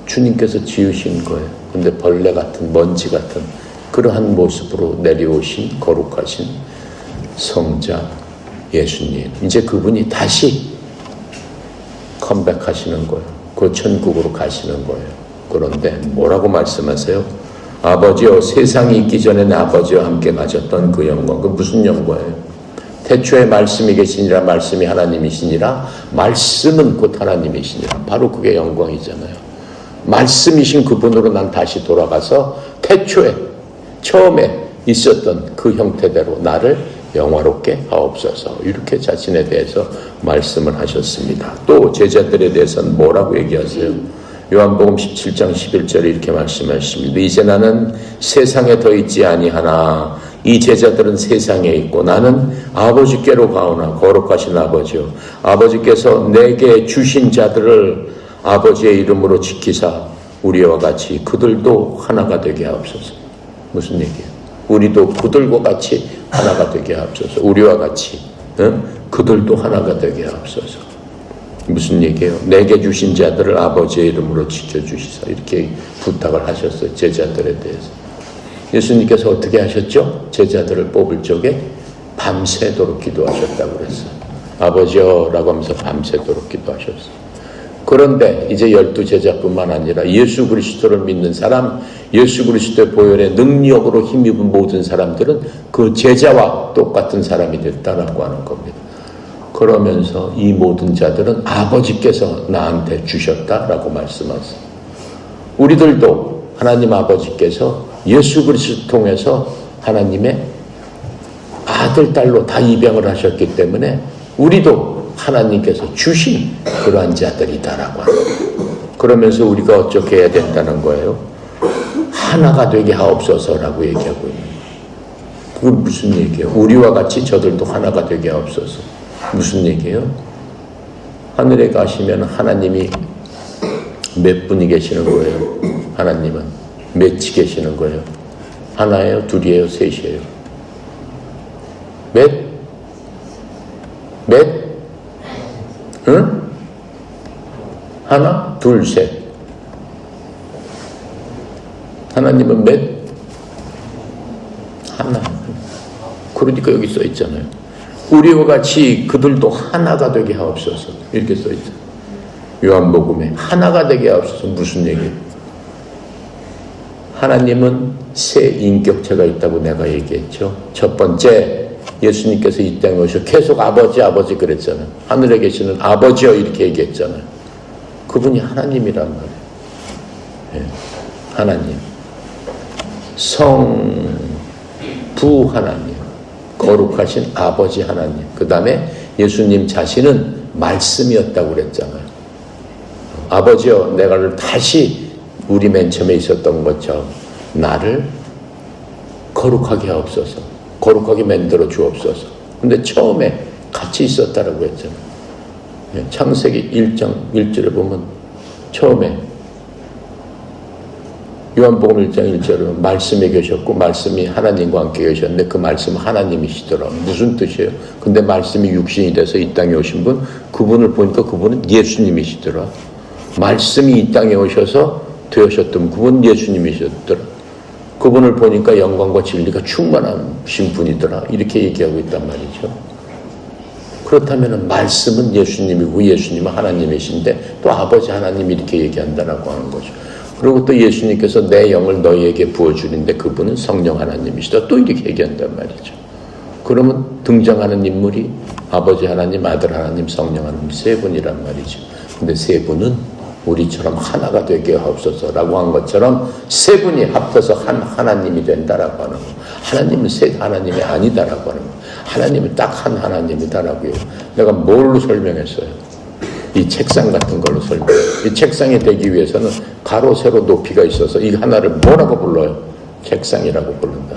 주님께서 지으신 거예요. 근데 벌레 같은 먼지 같은 그러한 모습으로 내려오신 거룩하신 성자 예수님. 이제 그분이 다시 컴백하시는 거예요. 그 천국으로 가시는 거예요. 그런데 뭐라고 말씀하세요? 아버지여 세상이 있기 전에 내 아버지와 함께 가졌던 그 영광. 그 무슨 영광이에요? 태초에 말씀이 계시니라 말씀이 하나님이시니라 말씀은 곧 하나님이시니라. 바로 그게 영광이잖아요. 말씀이신 그분으로 난 다시 돌아가서 태초에 처음에 있었던 그 형태대로 나를 영화롭게 하옵소서. 이렇게 자신에 대해서 말씀을 하셨습니다. 또 제자들에 대해서는 뭐라고 얘기하세요? 요한복음 17장 11절에 이렇게 말씀하십니다. 이제 나는 세상에 더 있지 아니하나 이 제자들은 세상에 있고 나는 아버지께로 가오나 거룩하신 아버지요 아버지께서 내게 주신 자들을 아버지의 이름으로 지키사 우리와 같이 그들도 하나가 되게 하옵소서. 무슨 얘기예요? 우리도 그들과 같이 하나가 되게 하옵소서. 우리와 같이 그들도 하나가 되게 하옵소서. 무슨 얘기예요? 내게 주신 자들을 아버지의 이름으로 지켜주시사. 이렇게 부탁을 하셨어요. 제자들에 대해서. 예수님께서 어떻게 하셨죠? 제자들을 뽑을 적에 밤새도록 기도하셨다고 그랬어요. 아버지여 라고 하면서 밤새도록 기도하셨어요. 그런데 이제 12제자뿐만 아니라 예수 그리스도를 믿는 사람, 예수 그리스도의 보혈의 능력으로 힘입은 모든 사람들은 그 제자와 똑같은 사람이 됐다라고 하는 겁니다. 그러면서 이 모든 자들은 아버지께서 나한테 주셨다라고 말씀하세요. 우리들도 하나님 아버지께서 예수 그리스도 통해서 하나님의 아들, 딸로 다 입양을 하셨기 때문에 우리도 하나님께서 주신 그러한 자들이다라고 하는 거예요. 그러면서 우리가 어떻게 해야 된다는 거예요? 하나가 되게 하옵소서라고 얘기하고 있는 거예요. 그게 무슨 얘기예요? 우리와 같이 저들도 하나가 되게 하옵소서. 무슨 얘기예요? 하늘에 가시면 하나님이 몇 분이 계시는 거예요? 하나님은 몇이 계시는 거예요? 하나예요? 둘이에요? 셋이에요? 몇? 응? 하나, 둘, 셋. 하나님은 몇? 하나. 그러니까 여기 써 있잖아요. 우리와 같이 그들도 하나가 되게 하옵소서. 이렇게 써 있잖아요. 요한복음에 하나가 되게 하옵소서. 무슨 얘기예요? 하나님은 세 인격체가 있다고 내가 얘기했죠. 첫 번째 예수님께서 이 땅에 오셔서 계속 아버지 아버지 그랬잖아요. 하늘에 계시는 아버지여 이렇게 얘기했잖아요. 그분이 하나님이란 말이에요. 예, 하나님, 성부 하나님, 거룩하신 아버지 하나님. 그 다음에 예수님 자신은 말씀이었다고 그랬잖아요. 아버지여, 내가 다시 우리 맨 처음에 있었던 것처럼 나를 거룩하게 하옵소서, 거룩하게 만들어 주옵소서. 근데 처음에 같이 있었다라고 했잖아요. 창세기 1장 1절에 보면 처음에 요한복음 1장 1절에 보면 말씀에 계셨고 말씀이 하나님과 함께 계셨는데 그 말씀은 하나님이시더라. 무슨 뜻이에요? 근데 말씀이 육신이 돼서 이 땅에 오신 분, 그분을 보니까 그분은 예수님이시더라. 말씀이 이 땅에 오셔서 되셨던 그분 예수님이셨더라. 그분을 보니까 영광과 진리가 충만하신 분이더라. 이렇게 얘기하고 있단 말이죠. 그렇다면 말씀은 예수님이고 예수님은 하나님이신데 또 아버지 하나님 이렇게 얘기한다라고 하는 거죠. 그리고 또 예수님께서 내 영을 너희에게 부어주는데 그분은 성령 하나님이시다. 또 이렇게 얘기한단 말이죠. 그러면 등장하는 인물이 아버지 하나님, 아들 하나님, 성령 하나님 세 분이란 말이죠. 근데 세 분은 우리처럼 하나가 되게 하옵소서라고 한 것처럼 세 분이 합쳐서 한 하나님이 된다라고 하는 거. 하나님은 세 하나님이 아니다라고 하는 거. 하나님은 딱 한 하나님이다라고요. 내가 뭘로 설명했어요? 이 책상 같은 걸로 설명해요. 이 책상이 되기 위해서는 가로, 세로, 높이가 있어서 이 하나를 뭐라고 불러요? 책상이라고 부른다.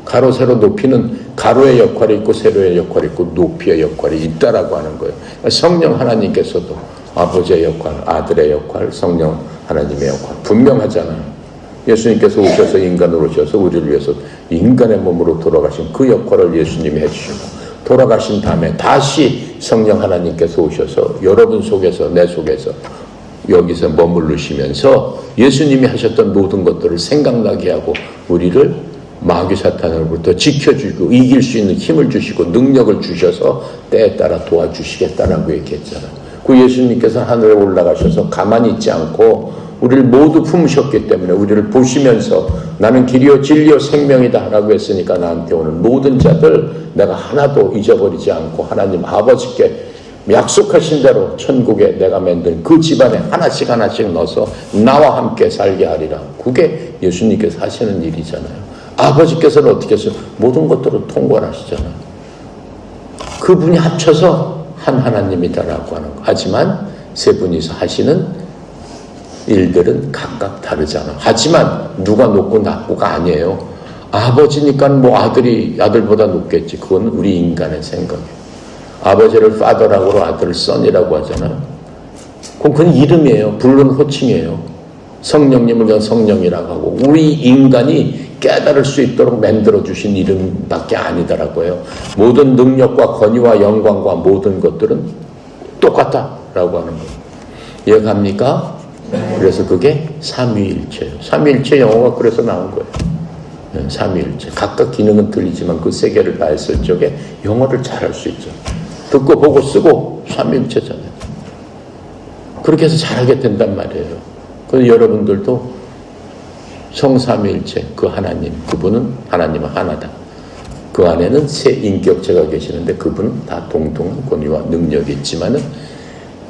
가로, 세로, 높이는 가로의 역할이 있고 세로의 역할이 있고 높이의 역할이 있다라고 하는 거예요. 성령 하나님께서도 아버지의 역할, 아들의 역할, 성령 하나님의 역할 분명하잖아요. 예수님께서 오셔서 인간으로 오셔서 우리를 위해서 인간의 몸으로 돌아가신 그 역할을 예수님이 해주시고 돌아가신 다음에 다시 성령 하나님께서 오셔서 여러분 속에서 내 속에서 여기서 머무르시면서 예수님이 하셨던 모든 것들을 생각나게 하고 우리를 마귀 사탄으로부터 지켜주고 이길 수 있는 힘을 주시고 능력을 주셔서 때에 따라 도와주시겠다라고 얘기했잖아요. 그 예수님께서 하늘에 올라가셔서 가만히 있지 않고 우리를 모두 품으셨기 때문에 우리를 보시면서 나는 길이요 진리요 생명이다 라고 했으니까 나한테 오는 모든 자들 내가 하나도 잊어버리지 않고 하나님 아버지께 약속하신 대로 천국에 내가 만든 그 집안에 하나씩 하나씩 넣어서 나와 함께 살게 하리라. 그게 예수님께서 하시는 일이잖아요. 아버지께서는 어떻게 해서 모든 것들을 통괄하시잖아요. 그분이 합쳐서 한 하나님이다라고 하는 거. 하지만 세 분이서 하시는 일들은 각각 다르잖아. 하지만 누가 높고 낮고가 아니에요. 아버지니까 뭐 아들이 아들보다 높겠지. 그건 우리 인간의 생각이에요. 아버지를 father라고 아들을 son이라고 하잖아요. 그건 이름이에요. 부르는 호칭이에요. 성령님을 그냥 성령이라고 하고 우리 인간이 깨달을 수 있도록 만들어주신 이름밖에 아니다라고 해요. 모든 능력과 권위와 영광과 모든 것들은 똑같다라고 하는 거예요. 이해갑니까? 그래서 그게 삼위일체예요. 삼위일체 영어가 그래서 나온 거예요. 삼위일체. 각각 기능은 틀리지만 그 세 개를 다 했을 적에 영어를 잘할 수 있죠. 듣고 보고 쓰고 삼위일체잖아요. 그렇게 해서 잘하게 된단 말이에요. 그래서 여러분들도 성삼위일체 그 하나님 그분은 하나님은 하나다. 그 안에는 세 인격체가 계시는데 그분은 다 동등한 권위와 능력이 있지만은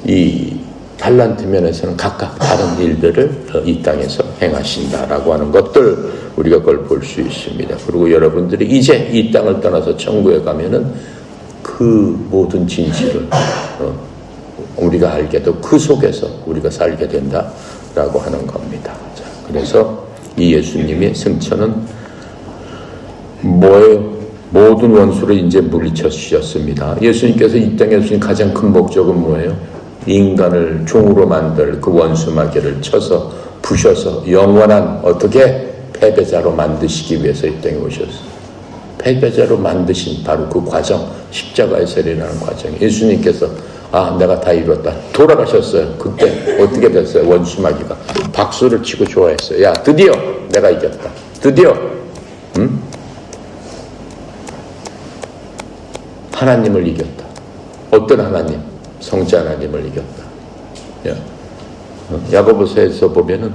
이 달란트 면에서는 각각 다른 일들을 이 땅에서 행하신다라고 하는 것들 우리가 그걸 볼 수 있습니다. 그리고 여러분들이 이제 이 땅을 떠나서 천국에 가면은 그 모든 진실을 우리가 알게 되고 그 속에서 우리가 살게 된다라고 하는 겁니다. 자, 그래서 이 예수님의 승천은 뭐예요? 모든 원수를 이제 물리쳐 주셨습니다. 예수님께서 이 땅에 주신 가장 큰 목적은 뭐예요? 인간을 종으로 만들 그 원수 마귀를 쳐서 부셔서 영원한 어떻게 패배자로 만드시기 위해서 이 땅에 오셨어요. 패배자로 만드신 바로 그 과정, 십자가에서 일어나는 과정. 예수님께서 내가 다 이뤘다. 돌아가셨어요. 그때 어떻게 됐어요? 원수 마귀가 박수를 치고 좋아했어요. 야, 드디어 내가 이겼다. 드디어 하나님을 이겼다. 어떤 하나님? 성자 하나님을 이겼다. 야고보서에서 보면은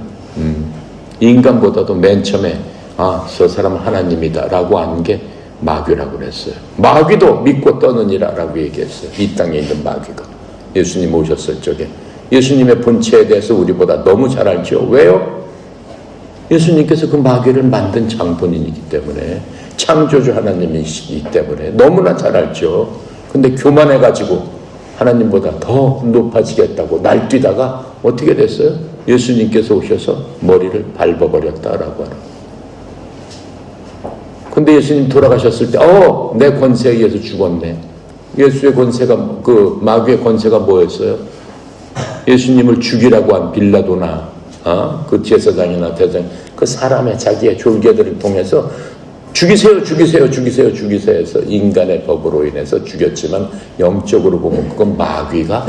인간보다도 맨 처음에 저 사람은 하나님이다 라고 한 게 마귀라고 그랬어요. 마귀도 믿고 떠느니라라고 얘기했어요. 이 땅에 있는 마귀가. 예수님 오셨을 적에. 예수님의 본체에 대해서 우리보다 너무 잘 알죠. 왜요? 예수님께서 그 마귀를 만든 장본인이기 때문에, 창조주 하나님이시기 때문에 너무나 잘 알죠. 근데 교만해가지고 하나님보다 더 높아지겠다고 날뛰다가 어떻게 됐어요? 예수님께서 오셔서 머리를 밟아버렸다라고 하는. 근데 예수님 돌아가셨을 때, 내 권세에 의해서 죽었네. 예수의 권세가, 그 마귀의 권세가 뭐였어요? 예수님을 죽이라고 한 빌라도나, 그 제사장이나 대장, 그 사람의 자기의 졸개들을 통해서 죽이세요, 죽이세요, 죽이세요, 죽이세요 해서 인간의 법으로 인해서 죽였지만, 영적으로 보면 그건 마귀가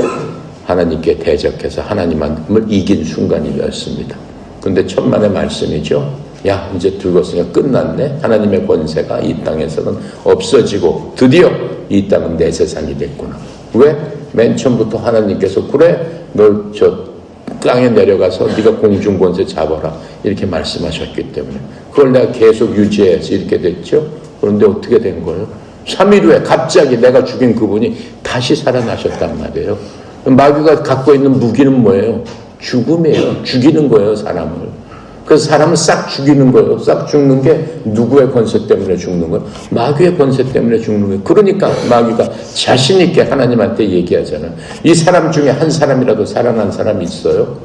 하나님께 대적해서 하나님을 이긴 순간이었습니다. 근데 천만의 말씀이죠. 야, 이제 들었으니까 끝났네. 하나님의 권세가 이 땅에서는 없어지고 드디어 이 땅은 내 세상이 됐구나. 왜? 맨 처음부터 하나님께서 그래, 너 저 땅에 내려가서 네가 공중 권세 잡아라 이렇게 말씀하셨기 때문에 그걸 내가 계속 유지해서 이렇게 됐죠. 그런데 어떻게 된 거예요? 3일 후에 갑자기 내가 죽인 그분이 다시 살아나셨단 말이에요. 마귀가 갖고 있는 무기는 뭐예요? 죽음이에요. 죽이는 거예요, 사람을. 그래서 사람을 싹 죽이는 거예요. 싹 죽는 게 누구의 권세 때문에 죽는 거예요? 마귀의 권세 때문에 죽는 거예요. 그러니까 마귀가 자신 있게 하나님한테 얘기하잖아요. 이 사람 중에 한 사람이라도 살아난 사람이 있어요?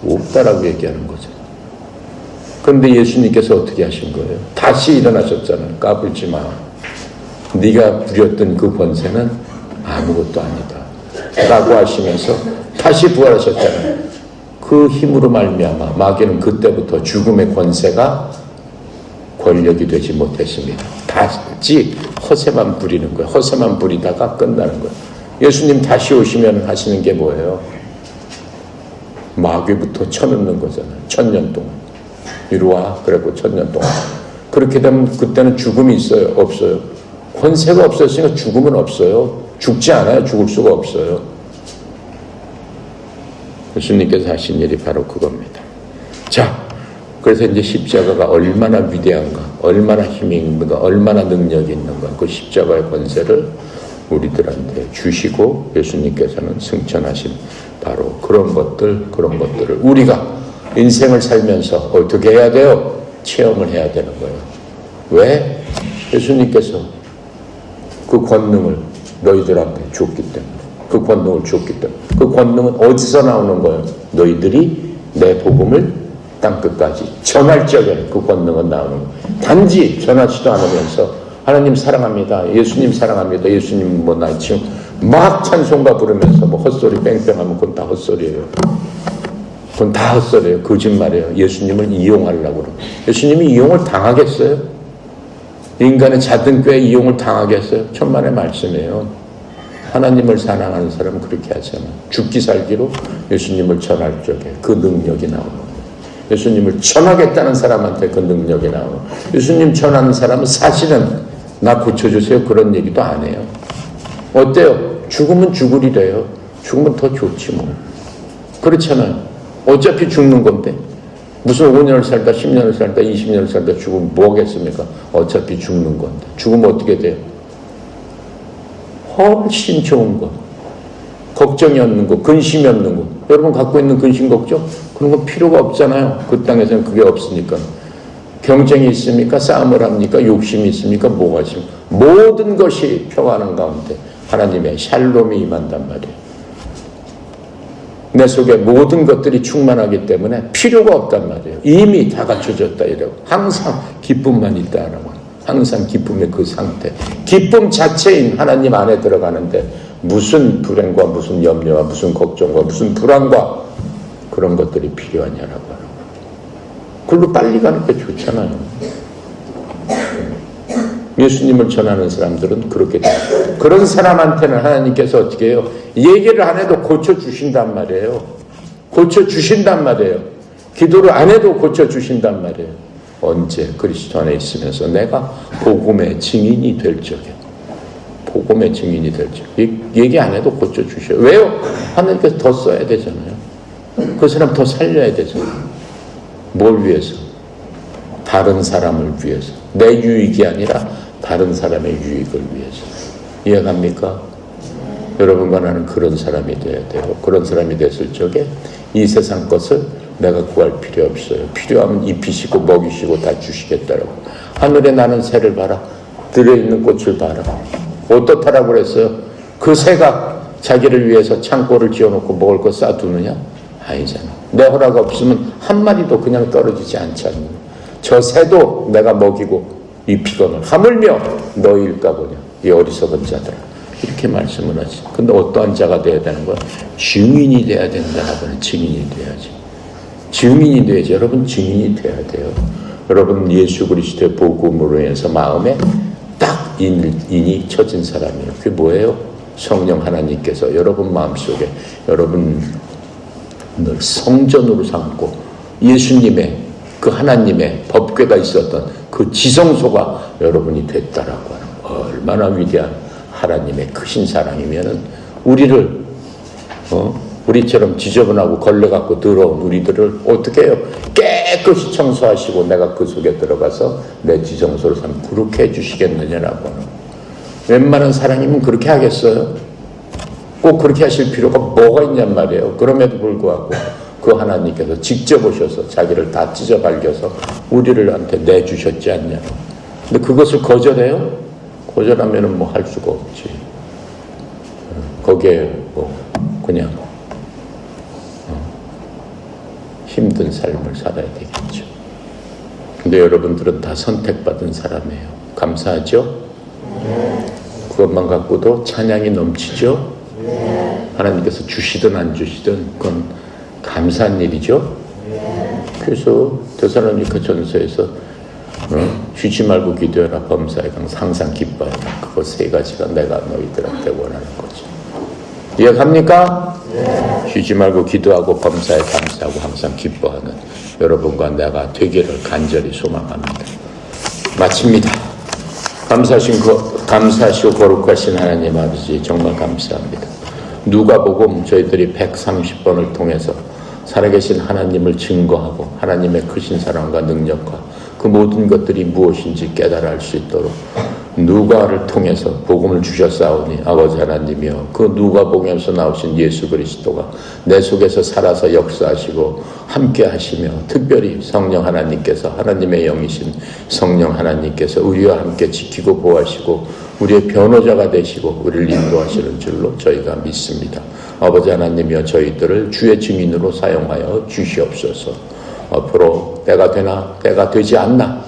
없다라고 얘기하는 거죠. 그런데 예수님께서 어떻게 하신 거예요? 다시 일어나셨잖아요. 까불지 마. 네가 부렸던 그 권세는 아무것도 아니다 라고 하시면서 다시 부활하셨잖아요. 그 힘으로 말미암아 마귀는 그때부터 죽음의 권세가 권력이 되지 못했습니다. 다시 허세만 부리는 거예요. 허세만 부리다가 끝나는 거예요. 예수님 다시 오시면 하시는 게 뭐예요? 마귀부터 쳐넣는 거잖아요. 1000년 동안. 이리 와. 그래고 1000년 동안. 그렇게 되면 그때는 죽음이 있어요? 없어요? 권세가 없었으니까 죽음은 없어요. 죽지 않아요. 죽을 수가 없어요. 예수님께서 하신 일이 바로 그겁니다. 자, 그래서 이제 십자가가 얼마나 위대한가, 얼마나 힘이 있는가, 얼마나 능력이 있는가, 그 십자가의 권세를 우리들한테 주시고 예수님께서는 승천하신 바로 그런 것들을 우리가 인생을 살면서 어떻게 해야 돼요? 체험을 해야 되는 거예요. 왜? 예수님께서 그 권능을 너희들한테 줬기 때문에. 그 권능을 줬기 때문에. 그 권능은 어디서 나오는 거예요? 너희들이 내 복음을 땅끝까지 전할 적에 그 권능은 나오는 거예요. 단지 전하지도 않으면서 하나님 사랑합니다. 예수님 사랑합니다. 예수님 뭐 나 지금 막 찬송가 부르면서 뭐 헛소리 뺑뺑하면 그건 다 헛소리예요. 그건 다 헛소리예요. 거짓말이에요. 예수님을 이용하려고 그래요. 예수님이 이용을 당하겠어요? 인간의 작은 꾀에 이용을 당하겠어요? 천만의 말씀이에요. 하나님을 사랑하는 사람은 그렇게 하잖아요. 죽기 살기로 예수님을 전할 적에 그 능력이 나오는 거예요. 예수님을 전하겠다는 사람한테 그 능력이 나오는 거예요. 예수님 전하는 사람은 사실은 나 고쳐주세요 그런 얘기도 안 해요. 어때요? 죽으면 죽으리래요. 죽으면 더 좋지 뭐. 그렇잖아요. 어차피 죽는 건데 무슨 5년을 살다 10년을 살다 20년을 살다 죽으면 뭐겠습니까? 어차피 죽는 건데. 죽으면 어떻게 돼요? 훨씬 좋은 것, 걱정이 없는 것, 근심이 없는 것. 여러분 갖고 있는 근심, 걱정? 그런 건 필요가 없잖아요. 그 땅에서는 그게 없으니까. 경쟁이 있습니까? 싸움을 합니까? 욕심이 있습니까? 뭐가 있습니까? 모든 것이 평안한 가운데 하나님의 샬롬이 임한단 말이에요. 내 속에 모든 것들이 충만하기 때문에 필요가 없단 말이에요. 이미 다 갖춰졌다 이러고 항상 기쁨만 있다라고. 항상 기쁨의 그 상태, 기쁨 자체인 하나님 안에 들어가는데 무슨 불행과 무슨 염려와 무슨 걱정과 무슨 불안과 그런 것들이 필요하냐라고 하는 거예요. 그걸로 빨리 가는 게 좋잖아요. 예수님을 전하는 사람들은 그렇게 돼요. 그런 사람한테는 하나님께서 어떻게 해요? 얘기를 안 해도 고쳐주신단 말이에요. 고쳐주신단 말이에요. 기도를 안 해도 고쳐주신단 말이에요. 언제? 그리스도 안에 있으면서 내가 복음의 증인이 될 적에. 복음의 증인이 될 적에. 얘기 안 해도 고쳐주셔요. 왜요? 하나님께서 더 써야 되잖아요. 그 사람 더 살려야 되잖아요. 뭘 위해서? 다른 사람을 위해서. 내 유익이 아니라 다른 사람의 유익을 위해서. 이해갑니까? 여러분과 나는 그런 사람이 돼야 돼요. 그런 사람이 됐을 적에 이 세상 것을 내가 구할 필요 없어요. 필요하면 입히시고 먹이시고 다 주시겠다라고. 하늘에 나는 새를 봐라. 들어있는 꽃을 봐라. 어떻다라고 그랬어요? 그 새가 자기를 위해서 창고를 지어놓고 먹을 거 싸두느냐? 아니잖아. 내 허락 없으면 한 마리도 그냥 떨어지지 않잖니. 저 새도 내가 먹이고 입히거늘 하물며 너희일까 보냐. 이 어리석은 자들아. 이렇게 말씀을 하지. 근데 어떠한 자가 돼야 되는 거야? 증인이 돼야 된다라고는. 증인이 돼야지. 증인이 돼야지. 여러분 증인이 돼야 돼요. 여러분 예수 그리스도의 복음으로 인해서 마음에 딱 인이 쳐진 사람이에요. 그게 뭐예요? 성령 하나님께서 여러분 마음속에 여러분 늘 성전으로 삼고 예수님의 그 하나님의 법궤가 있었던 그 지성소가 여러분이 됐다라고 하는 거. 얼마나 위대한 하나님의 크신 사랑이면은 우리를 우리처럼 지저분하고 걸레갖고 더러운 우리들을 어떻게 해요? 깨끗이 청소하시고 내가 그 속에 들어가서 내 지성소를 삼 그렇게 해주시겠느냐라고 하는 거. 웬만한 사랑이면 그렇게 하겠어요? 꼭 그렇게 하실 필요가 뭐가 있냔 말이에요. 그럼에도 불구하고 그 하나님께서 직접 오셔서 자기를 다 찢어 발겨서 우리를 한테 내주셨지 않냐. 근데 그것을 거절해요? 거절하면은 뭐 할 수가 없지. 거기에 뭐 그냥 힘든 삶을 살아야 되겠죠. 근데 여러분들은 다 선택받은 사람이에요. 감사하죠? 그것만 갖고도 찬양이 넘치죠? 하나님께서 주시든 안 주시든 그건 감사한 일이죠? 그래서 데살로니가 전서에서 쉬지 말고 기도해라. 범사에 항상 기뻐해라. 그거 세 가지가 내가 너희들한테 원하는 거지. 이해갑니까? 쉬지 말고 기도하고 범사에 감사하고 항상 기뻐하는 여러분과 내가 되기를 간절히 소망합니다. 마칩니다. 감사하시고 거룩하신 하나님 아버지 정말 감사합니다. 누가복음 저희들이 130번을 통해서 살아계신 하나님을 증거하고 하나님의 크신 사랑과 능력과 그 모든 것들이 무엇인지 깨달아 알 수 있도록 누가를 통해서 복음을 주셨사오니 아버지 하나님이여 그 누가복음에서 나오신 예수 그리스도가 내 속에서 살아서 역사하시고 함께 하시며 특별히 성령 하나님께서 하나님의 영이신 성령 하나님께서 우리와 함께 지키고 보호하시고 우리의 변호자가 되시고 우리를 인도하시는 줄로 저희가 믿습니다. 아버지 하나님이여 저희들을 주의 증인으로 사용하여 주시옵소서. 앞으로 때가 되나 때가 되지 않나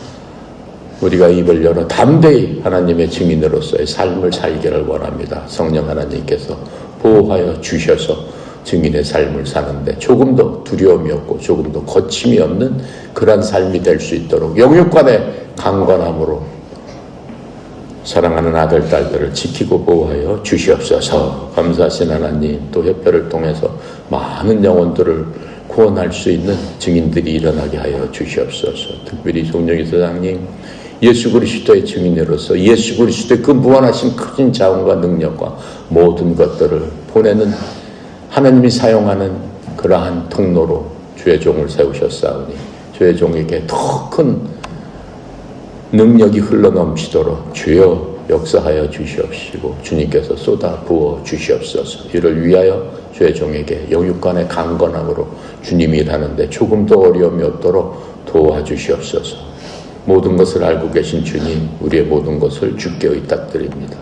우리가 입을 열어 담대히 하나님의 증인으로서의 삶을 살기를 원합니다. 성령 하나님께서 보호하여 주셔서 증인의 삶을 사는데 조금도 두려움이 없고 조금도 거침이 없는 그런 삶이 될 수 있도록 영육간의 강건함으로 사랑하는 아들, 딸들을 지키고 보호하여 주시옵소서. 감사하신 하나님, 또 협회를 통해서 많은 영혼들을 구원할 수 있는 증인들이 일어나게 하여 주시옵소서. 특별히 송영희 사장님, 예수 그리스도의 증인으로서 예수 그리스도의 그 무한하신 큰 자원과 능력과 모든 것들을 보내는 하나님이 사용하는 그러한 통로로 주의 종을 세우셨사오니 주의 종에게 더 큰 능력이 흘러넘치도록 주여 역사하여 주시옵시고 주님께서 쏟아 부어 주시옵소서. 이를 위하여 주의 종에게 영육간의 강건함으로 주님이 일하는데 조금도 어려움이 없도록 도와주시옵소서. 모든 것을 알고 계신 주님, 우리의 모든 것을 주께 의탁드립니다.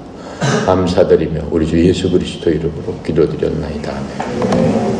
감사드리며 우리 주 예수 그리스도 이름으로 기도드렸나이다. 아멘.